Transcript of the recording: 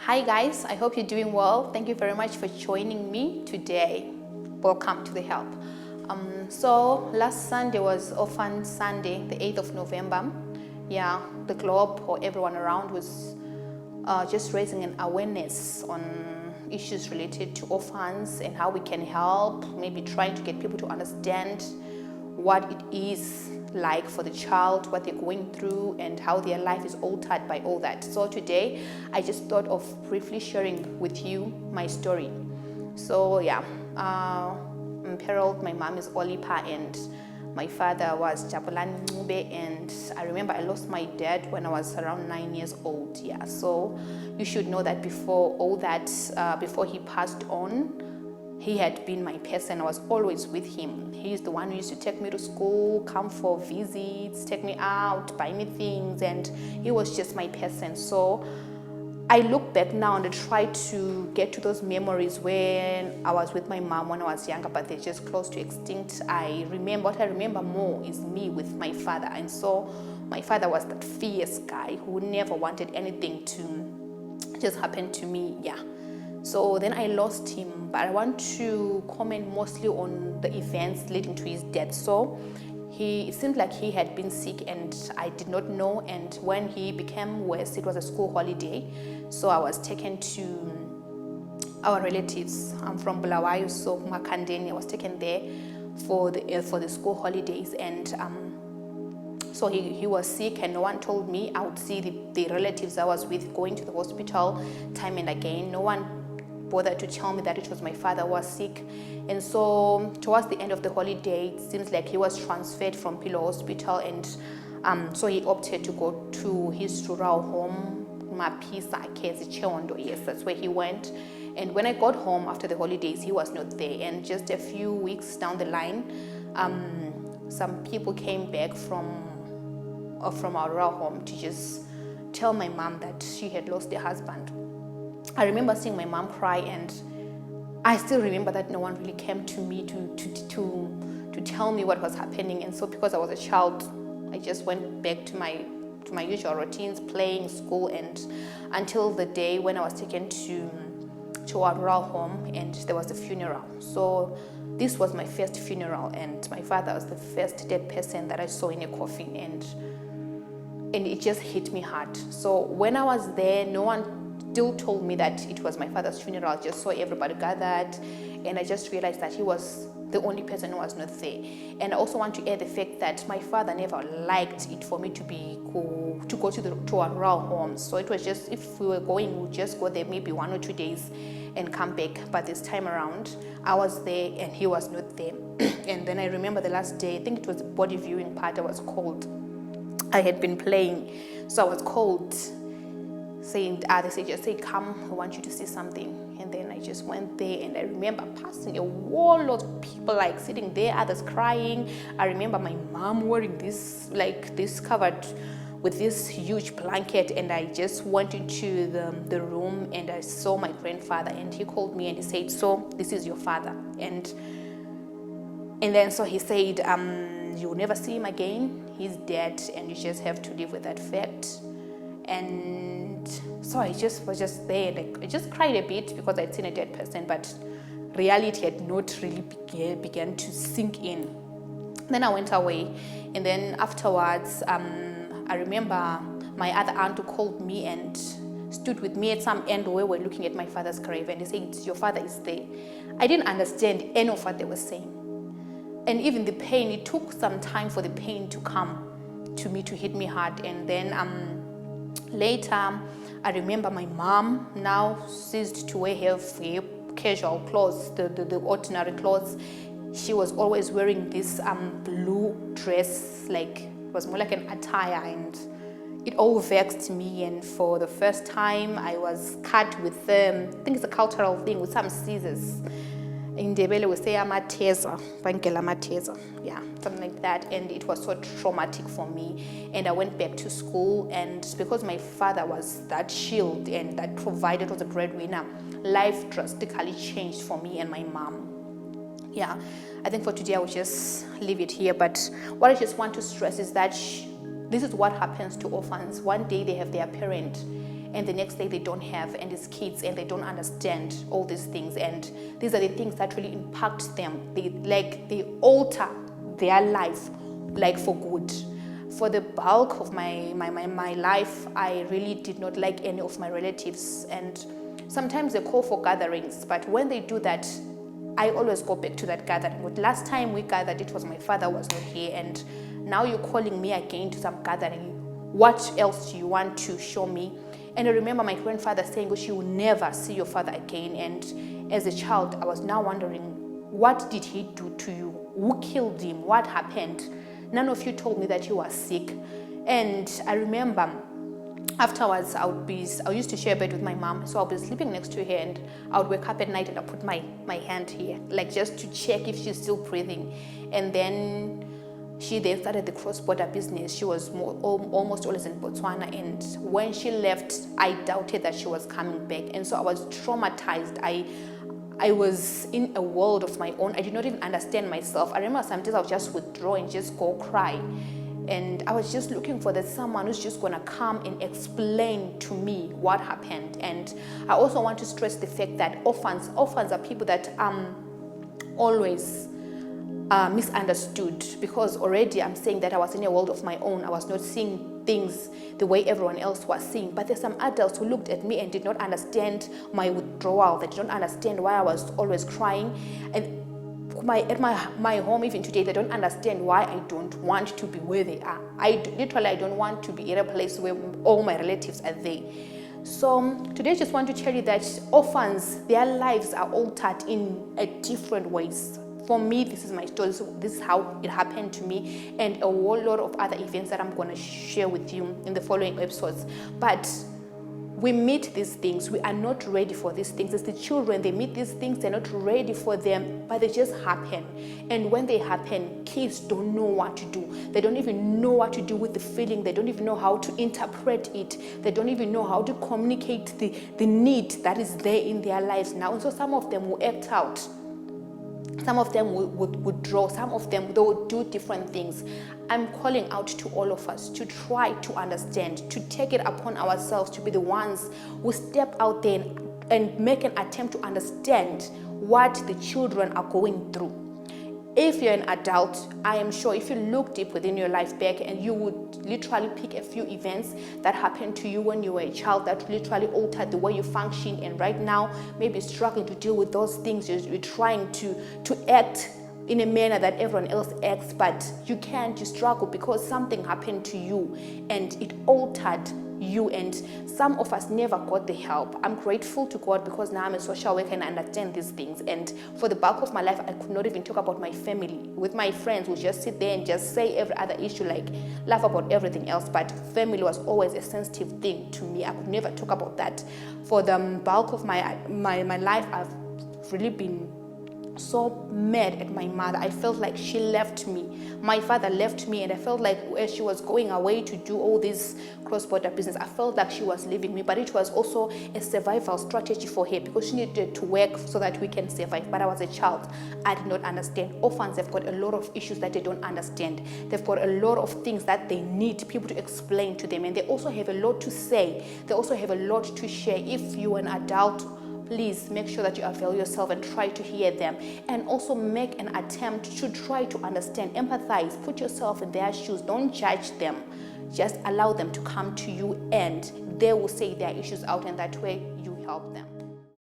Hi guys, I hope you're doing well. Thank you very much for joining me today. Welcome to the help. So last Sunday was Orphan Sunday, the 8th of November. Yeah, the globe or everyone around was just raising an awareness on issues related to orphans and how we can help, maybe trying to get people to understand what it is like for the child, what they're going through, and how their life is altered by all that. So today, I just thought of briefly sharing with you my story. So yeah, I'm Pearl, my mom is Olipa, and my father was Jabulani Ncube, and I remember I lost my dad when I was around 9 years old. Yeah, so you should know that before all that, before he passed on, he had been my person. I was always with him. He's the one who used to take me to school, come for visits, take me out, buy me things, and he was just my person. So I look back now and I try to get to those memories when I was with my mom when I was younger, but they're just close to extinct. What I remember more is me with my father. And so my father was that fierce guy who never wanted anything to just happen to me. Yeah. So then I lost him, but I want to comment mostly on the events leading to his death. So it seemed like he had been sick and I did not know, and when he became worse, it was a school holiday. So I was taken to our relatives. I'm from Bulawayo, so Makandeni. I was taken there for the school holidays, and so he was sick and no one told me. I would see the relatives I was with going to the hospital time and again. No one bothered to tell me that it was my father who was sick. And so towards the end of the holiday, it seems like he was transferred from Pilo Hospital, and so he opted to go to his rural home, Mapisa Kezi Cheondo. Yes, that's where he went. And when I got home after the holidays, he was not there. And just a few weeks down the line, some people came back from our rural home to just tell my mom that she had lost her husband. I remember seeing my mom cry, and I still remember that no one really came to me to tell me what was happening. And so because I was a child, I just went back to my usual routines, playing, school, and until the day when I was taken to our rural home and there was a funeral. So this was my first funeral, and my father was the first dead person that I saw in a coffin, and it just hit me hard. So when I was there, no one still told me that it was my father's funeral. I just saw everybody gathered, and I just realized that he was the only person who was not there. And I also want to add the fact that my father never liked it for me to go to our rural homes. So it was just, if we were going, we'd just go there maybe 1 or 2 days and come back. But this time around, I was there and he was not there. And then I remember the last day, I think it was the body viewing part, I was called. I had been playing, so I was called, saying, they said, just say, come, I want you to see something. And then I just went there, and I remember passing a wall of people like sitting there, others crying. I remember my mom wearing this covered with this huge blanket, and I just went into the room and I saw my grandfather, and he called me and he said, so this is your father. And then so he said, you'll never see him again. He's dead, and you just have to live with that fact. And so I just was just there, like I just cried a bit because I'd seen a dead person, but reality had not really began to sink in. Then I went away, and then afterwards, I remember my other aunt who called me and stood with me at some end where we were looking at my father's grave, and they said, your father is there. I didn't understand any of what they were saying. And even the pain, it took some time for the pain to come to me, to hit me hard. And then later, I remember my mom now ceased to wear her casual clothes, the ordinary clothes. She was always wearing this blue dress, like it was more like an attire, and it all vexed me. And for the first time, I was cut with, I think it's a cultural thing, with some scissors. In Ndebele we say amateza, bankela amateza, yeah, something like that. And it was so traumatic for me. And I went back to school, and because my father was that shield and that provided, was a breadwinner, life drastically changed for me and my mom. Yeah, I think for today I will just leave it here. But what I just want to stress is that this is what happens to orphans. One day they have their parent, and the next day they don't have, and it's kids and they don't understand all these things, and these are the things that really impact them. They alter their life like for good. For the bulk of my life, I really did not like any of my relatives, and sometimes they call for gatherings, but when they do that, I always go back to that gathering. But last time we gathered, it was my father was not here, and now you're calling me again to some gathering. What else do you want to show me? And I remember my grandfather saying, oh, she will never see your father again. And as a child, I was now wondering, what did he do to you? Who killed him? What happened? None of you told me that you were sick. And I remember afterwards, I used to share a bed with my mom, so I'll be sleeping next to her, and I would wake up at night and I'll put my hand here, like just to check if she's still breathing. And then she then started the cross-border business. She was almost always in Botswana, and when she left, I doubted that she was coming back, and so I was traumatized. I was in a world of my own. I did not even understand myself. I remember sometimes I would just withdraw and just go cry. And I was just looking for someone who's just going to come and explain to me what happened. And I also want to stress the fact that orphans are people that always misunderstood, because already I'm saying that I was in a world of my own. I was not seeing things the way everyone else was seeing. But there's some adults who looked at me and did not understand my withdrawal. They did not understand why I was always crying. And at my home even today, they don't understand why I don't want to be where they are. I don't want to be in a place where all my relatives are there. So today I just want to tell you that orphans, their lives are altered in different ways. For me, this is my story. So this is how it happened to me, and a whole lot of other events that I'm going to share with you in the following episodes. But we meet these things. We are not ready for these things. As the children, they meet these things. They're not ready for them, but they just happen. And when they happen, kids don't know what to do. They don't even know what to do with the feeling. They don't even know how to interpret it. They don't even know how to communicate the need that is there in their lives now. And so some of them will act out. Some of them would withdraw. Some of them, they will do different things. I'm calling out to all of us to try to understand, to take it upon ourselves to be the ones who step out there and make an attempt to understand what the children are going through. If you're an adult, I am sure if you look deep within your life back, and you would literally pick a few events that happened to you when you were a child that literally altered the way you function, and right now maybe struggling to deal with those things. You're trying to act in a manner that everyone else acts, but you can't. You struggle because something happened to you and it altered you, and some of us never got the help. I'm grateful to God because now I'm a social worker and I understand these things. And for the bulk of my life, I could not even talk about my family. With my friends, we just sit there and just say every other issue, like laugh about everything else, but family was always a sensitive thing to me. I could never talk about that. For the bulk of my life, I've really been so mad at my mother. I felt like she left me. My father left me, and I felt like as she was going away to do all this cross-border business, I felt like she was leaving me. But it was also a survival strategy for her, because she needed to work so that we can survive. But I was a child. I did not understand. Orphans have got a lot of issues that they don't understand. They've got a lot of things that they need people to explain to them, and they also have a lot to say. They also have a lot to share. If you're an adult, please make sure that you avail yourself and try to hear them, and also make an attempt to try to understand, empathize, put yourself in their shoes. Don't judge them. Just allow them to come to you, and they will say their issues out, and that way you help them.